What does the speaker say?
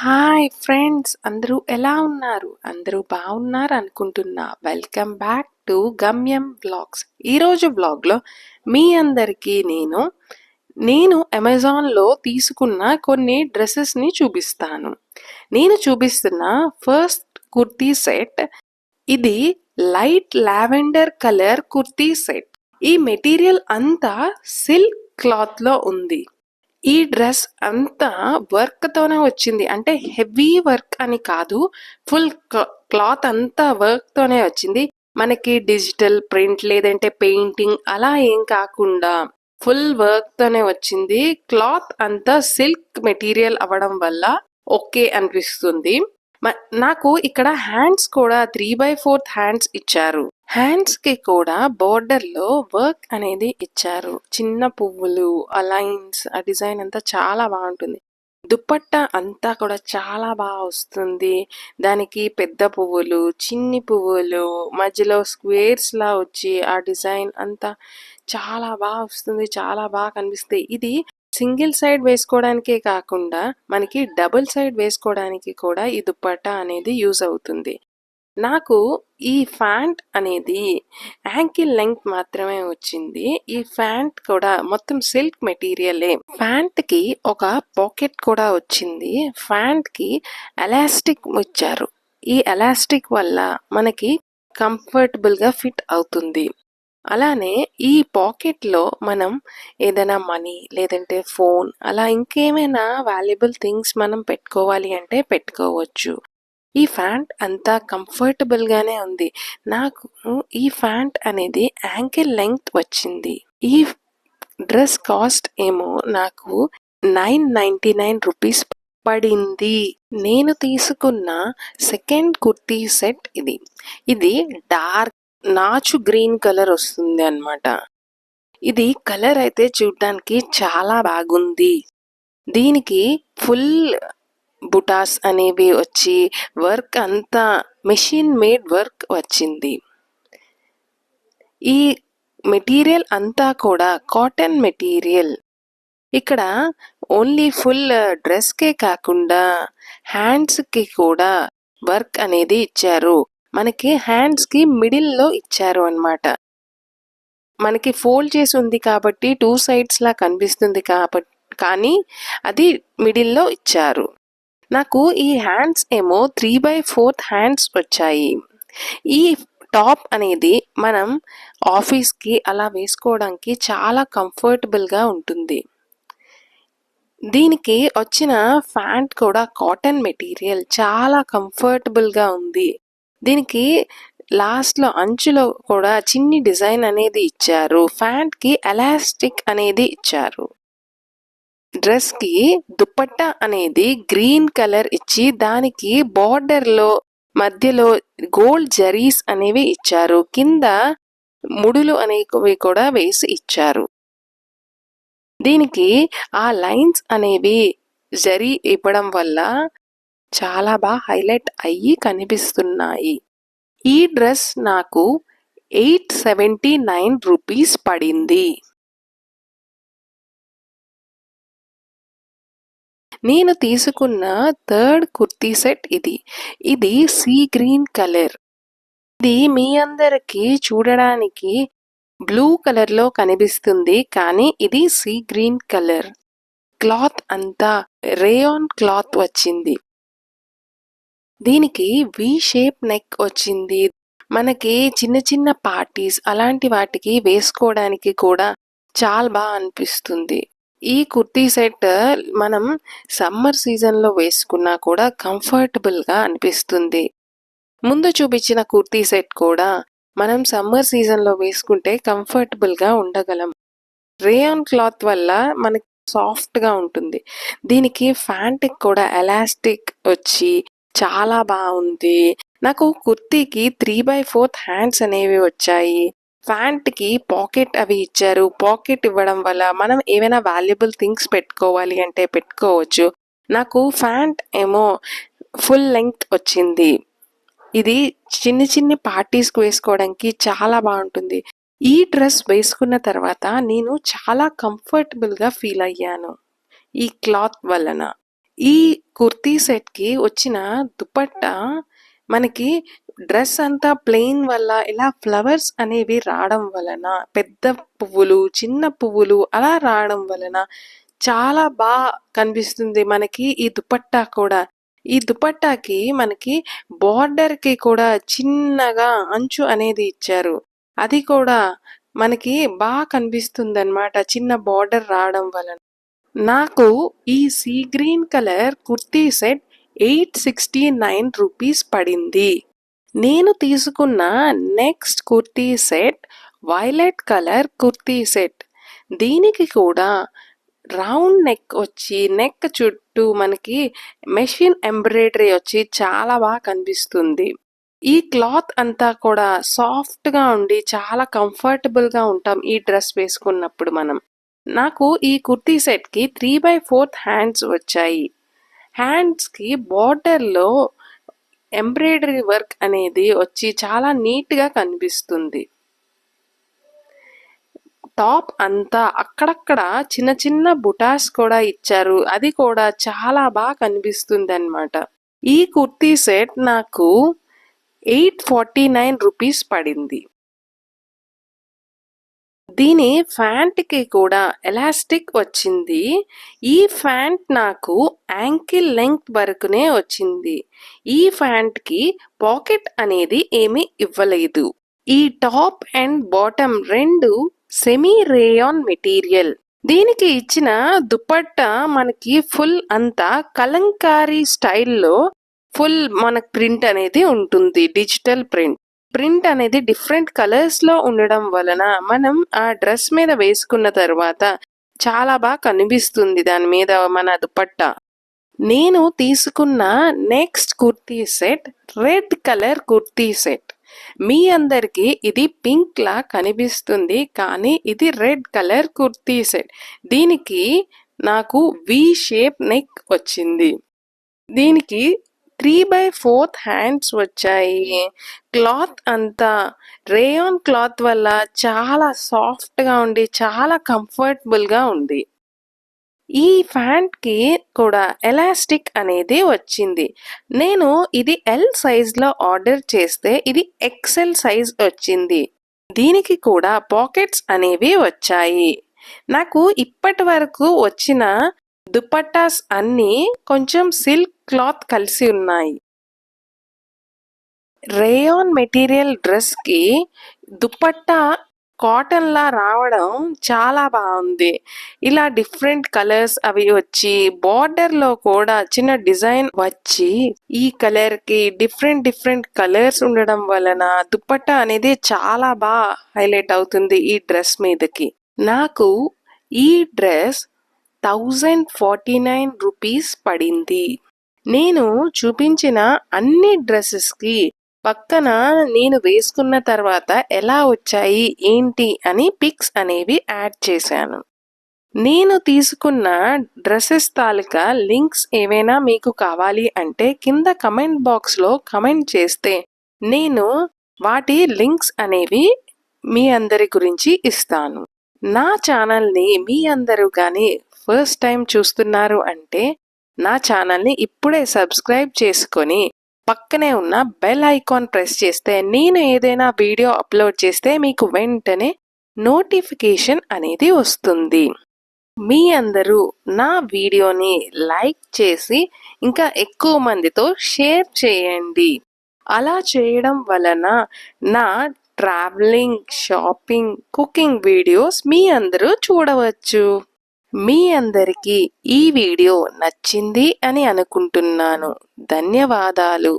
Hi friends, అందరూ ఎలా ఉన్నారు? అందరూ బాగున్నారు అనుకుంటున్నా. వెల్కమ్ బ్యాక్ టు గమ్యం వ్లాగ్స్. ఈరోజు వ్లాగ్లో మీ అందరికీ నేను అమెజాన్లో తీసుకున్న కొన్ని డ్రెస్సెస్ని చూపిస్తాను. నేను చూపిస్తున్న ఫస్ట్ కుర్తీ సెట్ ఇది light lavender colour kurti set. ఈ మెటీరియల్ అంతా సిల్క్ క్లాత్లో ఉంది. ఈ డ్రెస్ అంతా వర్క్ తోనే వచ్చింది, అంటే హెవీ వర్క్ అని కాదు, ఫుల్ క్లాత్ అంతా వర్క్ తోనే వచ్చింది. మనకి డిజిటల్ ప్రింట్ లేదంటే పెయింటింగ్ అలా ఏం కాకుండా ఫుల్ వర్క్ తోనే వచ్చింది. క్లాత్ అంతా సిల్క్ మెటీరియల్ అవ్వడం వల్ల ఓకే అనిపిస్తుంది. నాకు ఇక్కడ హ్యాండ్స్ కూడా 3/4 హ్యాండ్స్ ఇచ్చారు. హ్యాండ్స్ కి కూడా బోర్డర్ లో వర్క్ అనేది ఇచ్చారు. చిన్న పువ్వులు, ఆ లైన్స్, ఆ డిజైన్ అంతా చాలా బాగుంటుంది. దుపట్టా అంతా కూడా చాలా బాగా వస్తుంది. దానికి పెద్ద పువ్వులు, చిన్ని పువ్వులు, మధ్యలో స్క్వేర్స్ లా వచ్చి ఆ డిజైన్ అంతా చాలా బాగా వస్తుంది. చాలా బాగా కనిపిస్తుంది. ఇది సింగిల్ సైడ్ వేసుకోవడానికే కాకుండా మనకి డబుల్ సైడ్ వేసుకోవడానికి కూడా ఈ దుపట్టా అనేది యూజ్ అవుతుంది. నాకు ఈ ప్యాంట్ అనేది యాంకిల్ లెంగ్త్ మాత్రమే వచ్చింది. ఈ ప్యాంట్ కూడా మొత్తం సిల్క్ మెటీరియలే. ప్యాంట్ కి ఒక పాకెట్ కూడా వచ్చింది. ప్యాంట్ కి ఎలాస్టిక్ ఇచ్చారు. ఈ ఎలాస్టిక్ వల్ల మనకి కంఫర్టబుల్ గా ఫిట్ అవుతుంది. అలానే ఈ పాకెట్లో మనం ఏదైనా మనీ లేదంటే ఫోన్ అలా ఇంకేమైనా వాల్యుబుల్ థింగ్స్ మనం పెట్టుకోవాలి అంటే పెట్టుకోవచ్చు. ఈ ప్యాంట్ అంతా కంఫర్టబుల్ గానే ఉంది. నాకు ఈ ప్యాంట్ అనేది యాంకిల్ లెంగ్త్ వచ్చింది. ఈ డ్రెస్ కాస్ట్ ఏమో నాకు 999 రూపీస్ పడింది. నేను తీసుకున్న సెకండ్ కుర్తీ సెట్ ఇది డార్క్ నాచు గ్రీన్ కలర్ వస్తుంది అన్నమాట. ఇది కలర్ అయితే చూడడానికి చాలా బాగుంది. దీనికి ఫుల్ బుటాస్ అనేవి వచ్చి వర్క్ అంతా మెషిన్ మేడ్ వర్క్ వచ్చింది. ఈ మెటీరియల్ అంతా కూడా కాటన్ మెటీరియల్. ఇక్కడ ఓన్లీ ఫుల్ డ్రెస్ కే కాకుండా హ్యాండ్స్ కి కూడా వర్క్ అనేది ఇచ్చారు. మనకి హ్యాండ్స్ కి మిడిల్ లో ఇచ్చారు అన్నమాట. మనకి ఫోల్డ్ చేసి ఉంది కాబట్టి 2 సైడ్స్ లా కనిపిస్తుంది కాబట్టి, కానీ అది మిడిల్ లో ఇచ్చారు. నాకు ఈ హ్యాండ్స్ ఏమో 3/4 హ్యాండ్స్ వచ్చాయి. ఈ టాప్ అనేది మనం ఆఫీస్కి అలా వేసుకోవడానికి చాలా కంఫర్టబుల్గా ఉంటుంది. దీనికి వచ్చిన ప్యాంట్ కూడా కాటన్ మెటీరియల్, చాలా కంఫర్టబుల్గా ఉంది. దీనికి లాస్ట్లో అంచులో కూడా చిన్ని డిజైన్ అనేది ఇచ్చారు. ప్యాంట్కి ఎలాస్టిక్ అనేది ఇచ్చారు. డ్రెస్కి దుపట్టా అనేది గ్రీన్ కలర్ ఇచ్చి దానికి బార్డర్లో మధ్యలో గోల్డ్ జరీస్ అనేవి ఇచ్చారు. కింద ముడులు అనేవి కూడా వేసి ఇచ్చారు. దీనికి ఆ లైన్స్ అనేవి జరీ ఇవ్వడం వల్ల చాలా బాగా హైలైట్ అయ్యి కనిపిస్తున్నాయి. ఈ డ్రెస్ నాకు 879 రూపీస్ పడింది. నేను తీసుకున్న థర్డ్ కుర్తీ సెట్ ఇది సీ గ్రీన్ కలర్. ఇది మీ అందరికి చూడడానికి బ్లూ కలర్ లో కనిపిస్తుంది, కానీ ఇది సీ గ్రీన్ కలర్. క్లాత్ అంతా రేయాన్ క్లాత్ వచ్చింది. దీనికి వి షేప్ నెక్ వచ్చింది. మనకి చిన్న చిన్న పార్టీస్ అలాంటి వాటికి వేసుకోవడానికి కూడా చాలా బాగా అనిపిస్తుంది. ఈ కుర్తీ సెట్ మనం సమ్మర్ సీజన్లో వేసుకున్నా కూడా కంఫర్టబుల్గా అనిపిస్తుంది. ముందు చూపించిన కుర్తీ సెట్ కూడా మనం సమ్మర్ సీజన్లో వేసుకుంటే కంఫర్టబుల్గా ఉండగలం. రేయాన్ క్లాత్ వల్ల మనకి సాఫ్ట్గా ఉంటుంది. దీనికి ప్యాంట్కి కూడా ఎలాస్టిక్ వచ్చి చాలా బాగుంది. నాకు కుర్తీకి 3/4 హ్యాండ్స్ అనేవి వచ్చాయి. ప్యాంట్కి పాకెట్ అవి ఇచ్చారు. పాకెట్ ఇవ్వడం వల్ల మనం ఏమైనా వాల్యుబుల్ థింగ్స్ పెట్టుకోవాలి అంటే పెట్టుకోవచ్చు. నాకు ప్యాంట్ ఏమో ఫుల్ లెంగ్త్ వచ్చింది. ఇది చిన్ని చిన్ని పార్టీస్కి వేసుకోవడానికి చాలా బాగుంటుంది. ఈ డ్రెస్ వేసుకున్న తర్వాత నేను చాలా కంఫర్టబుల్గా ఫీల్ అయ్యాను ఈ క్లాత్ వలన. ఈ కుర్తీ సెట్‌కి వచ్చిన దుపట్టా మనకి డ్రెస్ అంతా ప్లెయిన్ వల్ల ఇలా ఫ్లవర్స్ అనేవి రావడం వలన, పెద్ద పువ్వులు, చిన్న పువ్వులు అలా రావడం వలన చాలా కనిపిస్తుంది మనకి ఈ దుపట్టా కూడా. ఈ దుపట్టాకి మనకి బోర్డర్‌కి కూడా చిన్నగా అంచు అనేది ఇచ్చారు. అది కూడా మనకి కనిపిస్తుందన్నమాట చిన్న బోర్డర్ రావడం వలన. నాకు ఈ sea green colour kurti set 869 rupees పడింది. నేను తీసుకున్న next kurti set violet colour kurti set. దీనికి కూడా రౌండ్ నెక్ వచ్చి నెక్ చుట్టూ మనకి మెషిన్ ఎంబ్రాయిడరీ వచ్చి చాలా కనిపిస్తుంది. ఈ క్లాత్ అంతా కూడా సాఫ్ట్గా ఉండి చాలా కంఫర్టబుల్గా ఉంటాం ఈ డ్రెస్ వేసుకున్నప్పుడు మనం. నాకు ఈ కుర్తీ సెట్‌కి 3/4 హ్యాండ్స్ వచ్చాయి. హ్యాండ్స్‌కి బార్డర్‌లో ఎంబ్రాయిడరీ వర్క్ అనేది వచ్చి చాలా నీట్‌గా కనిపిస్తుంది. టాప్ అంతా అక్కడక్కడ చిన్న చిన్న బుటాస్ కూడా ఇచ్చారు. అది కూడా చాలా కనిపిస్తుందన్నమాట. ఈ కుర్తీ సెట్ నాకు 849 రూపీస్ పడింది. దీని ఫ్యాంట్‌కి కూడా ఎలాస్టిక్ వచ్చింది. ఈ ఫ్యాంట్ నాకు యాంకిల్ లెంగ్త్ వరకునే వచ్చింది. ఈ ఫ్యాంట్‌కి పాకెట్ అనేది ఏమీ ఇవ్వలేదు. ఈ టాప్ అండ్ బాటమ్ రెండు సెమీ రేయాన్ మెటీరియల్. దీనికి ఇచ్చిన దుపట్టా మనకి ఫుల్ అంతా కలంకారీ స్టైల్లో ఫుల్ మనకు ప్రింట్ అనేది ఉంటుంది. డిజిటల్ ప్రింట్ అనేది డిఫరెంట్ కలర్స్ లో ఉండడం వలన మనం ఆ డ్రెస్ మీద వేసుకున్న తర్వాత చాలా కనిపిస్తుంది దాని మీద మన దుపట్టా. నేను తీసుకున్న next kurti set red colour kurti set. మీ అందరికి ఇది పింక్ లా కనిపిస్తుంది, కానీ ఇది రెడ్ కలర్ కుర్తీ సెట్. దీనికి నాకు వి షేప్ నెక్ వచ్చింది. దీనికి 3/4 హ్యాండ్స్ వచ్చాయి. క్లాత్ అంతా రేయాన్ క్లాత్ వల్ల చాలా సాఫ్ట్గా ఉండి చాలా కంఫర్టబుల్గా ఉంది. ఈ ఫ్యాంట్‌కి కూడా ఎలాస్టిక్ అనేది వచ్చింది. నేను ఇది ఎల్ సైజ్లో ఆర్డర్ చేస్తే ఇది ఎక్సెల్ సైజ్ వచ్చింది. దీనికి కూడా పాకెట్స్ అనేవి వచ్చాయి. నాకు ఇప్పటి వరకు వచ్చిన దుపట్టాస్ అన్నీ కొంచెం సిల్క్ క్లాత్ కలిసి ఉన్నాయి. రేయాన్ మెటీరియల్ డ్రెస్కి దుపట్టా కాటన్ లా రావడం చాలా బాగుంది. ఇలా డిఫరెంట్ కలర్స్ అవి వచ్చి బార్డర్ లో కూడా చిన్న డిజైన్ వచ్చి ఈ కలర్ కి డిఫరెంట్ కలర్స్ ఉండడం వలన దుపట్టా అనేది చాలా హైలైట్ అవుతుంది ఈ డ్రెస్ మీదకి. నాకు ఈ డ్రెస్ 1049 రూపీస్ పడింది. నేను చూపించిన అన్ని డ్రెస్సెస్కి పక్కన నేను వేసుకున్న తర్వాత ఎలా వచ్చాయి ఏంటి అని పిక్స్ అనేవి యాడ్ చేశాను. నేను తీసుకున్న డ్రెస్సెస్ తాలూకా లింక్స్ ఏవైనా మీకు కావాలి అంటే కింద కమెంట్ బాక్స్లో కమెంట్ చేస్తే నేను వాటి లింక్స్ అనేవి మీ అందరి గురించి ఇస్తాను. నా ఛానల్ని మీ అందరూ కానీ ఫస్ట్ టైం చూస్తున్నారు అంటే నా ఛానల్ని ఇప్పుడే సబ్స్క్రైబ్ చేసుకొని పక్కనే ఉన్న బెల్ ఐకాన్ ప్రెస్ చేస్తే నేను ఏదైనా వీడియో అప్లోడ్ చేస్తే మీకు వెంటనే నోటిఫికేషన్ అనేది వస్తుంది. మీ అందరూ నా వీడియోని లైక్ చేసి ఇంకా ఎక్కువ మందితో షేర్ చేయండి. అలా చేయడం వలన నా ట్రావెలింగ్, షాపింగ్, కుకింగ్ వీడియోస్ మీ అందరూ చూడవచ్చు. మీ అందరికీ ఈ వీడియో నచ్చింది అని అనుకుంటున్నాను. ధన్యవాదాలు.